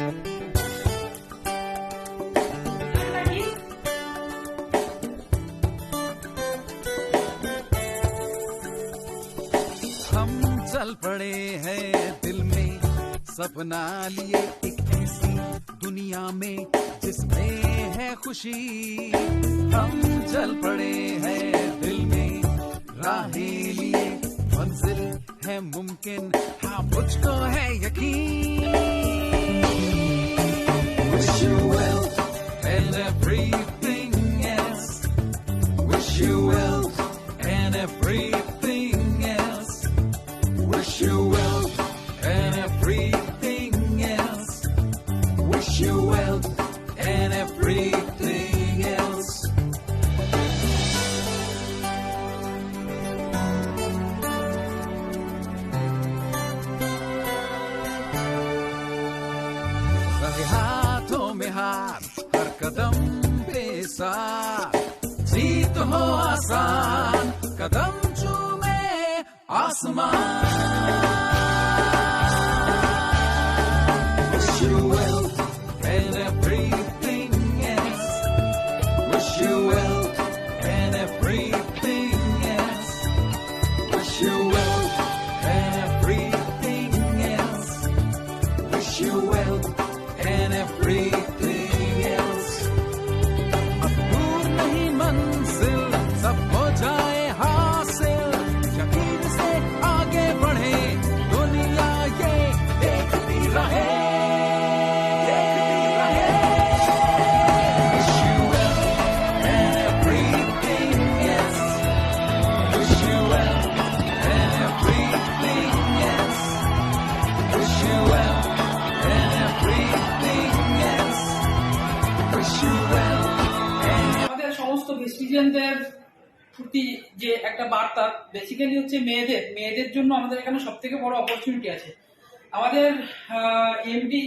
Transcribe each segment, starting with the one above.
हम चल पड़े हैं दिल में सपना लिए एक ऐसी दुनिया में जिसमें है खुशी। हम चल पड़े हैं दिल में राहें लिए मंजिल है मुमकिन, हाँ मुझको है यकीन। Wish you well and everything else. Wish you well and everything else. Wish you well and everything else. Wish you well and everything else. रहे हाथों में हाथ हर कदम पे साथ, जीत हो आसान कदम चूमे आसमान। Wish you well and everything else. Wish you well and everything else. Wish you well and everything else. Wish you well and everything else. अब दूर नहीं मंजिल, सब हो जाए हासिल, यकीन से आगे बढ़े दुनिया ये देखती रहे, देखती रहे। Wish you well and everything else. Wish you well and everything else. Wish you well and everything else. Wish you well and আমাদের সমস্ত ভেস্টিজিয়ানদের প্রতি যে একটা বার্তা বেসিক্যালি হচ্ছে মেয়েদের জন্য আমাদের এখানে সব থেকে বড় অপরচুনিটি আছে। আমাদের এমডি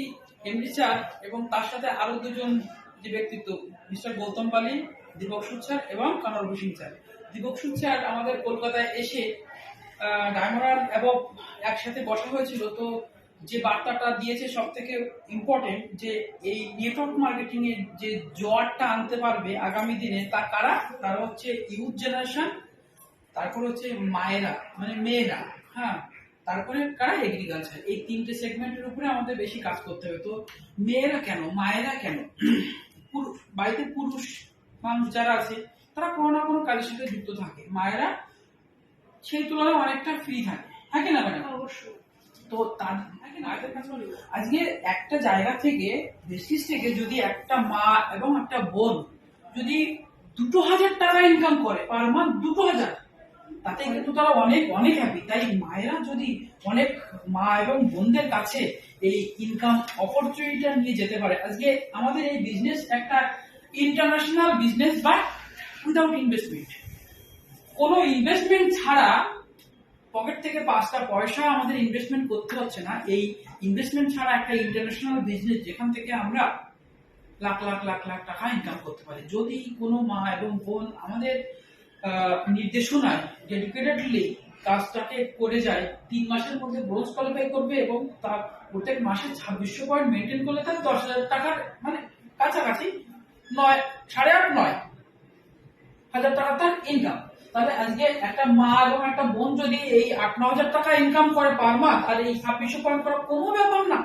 স্যার এবং তার সাথে আরো দুজন যে ব্যক্তিত্ব, মিস্টার গৌতম পালি, দীপকসু স্যার এবং কানরভূষণ সিং স্যার। দীপকসু স্যার আমাদের কলকাতায় এসে ডায়মন্ড এবং একসাথে বসা হয়েছিল। তো যে বার্তাটা দিয়েছে সব থেকে ইম্পর্টেন্ট, যে এই নেটওয়ার্ক মার্কেটিং এর যে জোয়ারটা আনতে পারবে আগামী দিনে তা কারা, তারা হচ্ছে ইউথ জেনারেশন, তারপর হচ্ছে মায়েরা মানে মেয়েরা, হ্যাঁ, তারপরে কারা এগ্রিকালচার। এই তিনটে সেগমেন্টের উপরে আমাদের বেশি কাজ করতে হবে। তো মেয়েরা কেন, মায়েরা কেন, বাড়িতে পুরুষ মানুষ যারা আছে তারা কোনো না কোনো কাজের সাথে যুক্ত থাকে, মায়েরা সেই তুলনায় অনেকটা ফ্রি থাকে, হ্যাঁ কি না ম্যাডাম? অবশ্যই। তো আজকে একটা জায়গা থেকে বেসিস থেকে যদি একটা মা এবং একটা বোন যদি 2000 টাকা ইনকাম করে পার মান্থ, 2000, তাতে কিন্তু তারা অনেক অনেক হ্যাপি। তাই মায়েরা যদি অনেক মা এবং বোনদের কাছে এই ইনকাম অপরচুনিটিটা নিয়ে যেতে পারে, আজকে আমাদের এই বিজনেস একটা international business, but without investment. কোনো ইনভেস্টমেন্ট ছাড়া পকেট থেকে 5টা পয়সা আমাদের ইনভেস্টমেন্ট করতে হচ্ছে না। এই ইনভেস্টমেন্ট ছাড়া একটা ইন্টারন্যাশনাল বিজনেস যেখান থেকে আমরা লাখ লাখ লাখ লাখ টাকা ইনকাম করতে পারি, যদি কোনো মা এবং বোন আমাদের নির্দেশনায় ডেডিকেটেডলি কাজটাকে করে যায়। 3 মাসের মধ্যে ব্রোঞ্জ কোয়ালিফাই করবে এবং তার প্রত্যেক মাসে 2600 পয়েন্ট মেনটেন করলে তার 10,000 টাকার মানে কাছাকাছি 9,500 টাকা তার ইনকাম। তাহলে আজকে একটা মা এবং একটা বোন যদি এই 8-9 টাকা ইনকাম করে পার মাস, আর এই 2600 পয়েন্ট করা কোনো ব্যাপার না।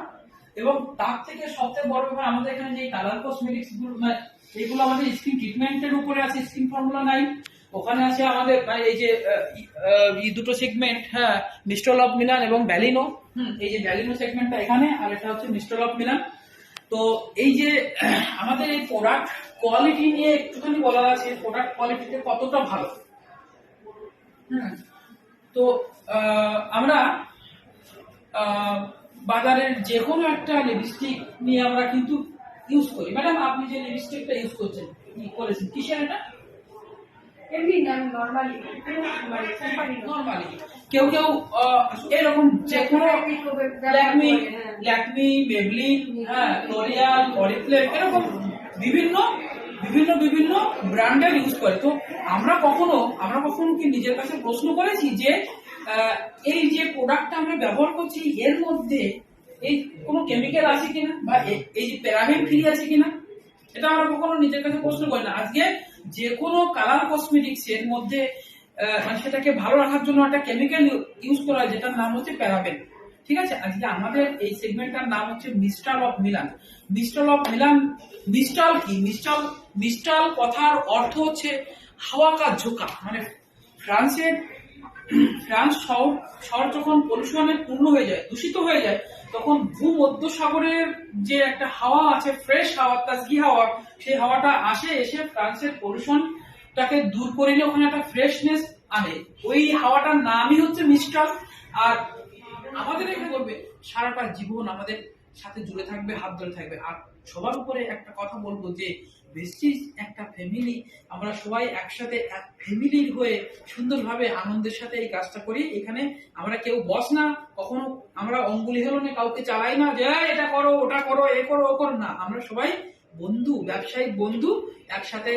এবং তার থেকে সবচেয়ে বড় ব্যাপার, আমাদের এখানে যে কালার কসমেটিক্স গুলো এগুলো আমাদের স্কিন ট্রিটমেন্টের উপরে আছে, স্কিন ফর্মুলা 9, ওখানে আছে আমাদের এই যে এই দুটো সেগমেন্ট, হ্যাঁ, মিস্টল অফ মিলান এবং ভ্যালিনো। এই যে ভ্যালিনো সেগমেন্টটা এখানে, আর এটা হচ্ছে মিস্টল অফ মিলান। তো এই যে আমাদের এই প্রোডাক্ট কোয়ালিটি নিয়ে একটুখানি বলা আছে, প্রোডাক্ট কোয়ালিটিতে কতটা ভালো। তো আমরা বাজারের যে কোনো একটা লিপস্টিক নিয়ে আমরা কিন্তু ইউজ করি। ম্যাডাম, আপনি যে লিপস্টিকটা ইউজ করছেন করেছেন কিসের? এটা এমনি নরমালি কেউ কেউ এরকম যে কোনো ল্যাকমি, মেবলিন, হ্যাঁ, লরিয়াল, অরিফ্লেম, এরকম বিভিন্ন বিভিন্ন বিভিন্ন ব্র্যান্ডের ইউজ করে। তো আমরা কখনো কি নিজের কাছে প্রশ্ন করেছি যে এই যে প্রোডাক্টটা আমরা ব্যবহার করছি এর মধ্যে এই কোনো কেমিক্যাল আছে কিনা বা এই যে প্যারাবেন ফ্রি আছে কিনা, এটা আমরা কখনো নিজের কাছে প্রশ্ন করি না। আজকে যে কোনো কালার কসমেটিক্স এর মধ্যে মানে সেটাকে ভালো রাখার জন্য একটা কেমিক্যাল ইউজ করা হয় যেটার নাম হচ্ছে প্যারাবেন। ঠিক আছে, আজকে আমাদের এই সেগমেন্টটার নাম হচ্ছে মিস্টাল অফ মিলান। মিস্টাল অফ মিলান, মিস্টাল কি? মিস্টাল কথার অর্থ হচ্ছে হাওয়া কা ঝোঁকা। মানে ফ্রান্স শহর যখন পলিউশনে পূর্ণ হয়ে যায়, দূষিত হয়ে যায়, তখন ভূমধ্য সাগরের যে একটা হাওয়া আছে, ফ্রেশ হাওয়া, তাজগি হাওয়া, সেই হাওয়াটা এসে ফ্রান্সের পলিউশনটাকে দূর করে নিয়ে ওখানে একটা ফ্রেশনেস আনে। ওই হাওয়াটার নামই হচ্ছে মিস্টাল। আর আমাদের এখানে করবে সারাটা জীবন আমাদের সাথে জুড়ে থাকবে, হাত ধরে থাকবে। আর সবার উপরে একটা কথা বলবো যে ভেস্টিজ একটা ফ্যামিলি, আমরা সবাই একসাথে এক ফ্যামিলির হয়ে সুন্দরভাবে আনন্দের সাথে এই কাজটা করি। এখানে আমরা কেউ বস না, কখনো আমরা অঙ্গুলি হেলনে কাউকে চালাই না যে এটা করো, ওটা করো, এ করো, ও করো না। আমরা সবাই বন্ধু, ব্যবসায়িক বন্ধু, একসাথে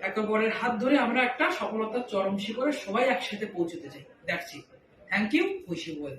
একে অপরের হাত ধরে আমরা একটা সফলতার চরম শিখরে সবাই একসাথে পৌঁছতে চাই। দেখছি। Thank you, wish you well.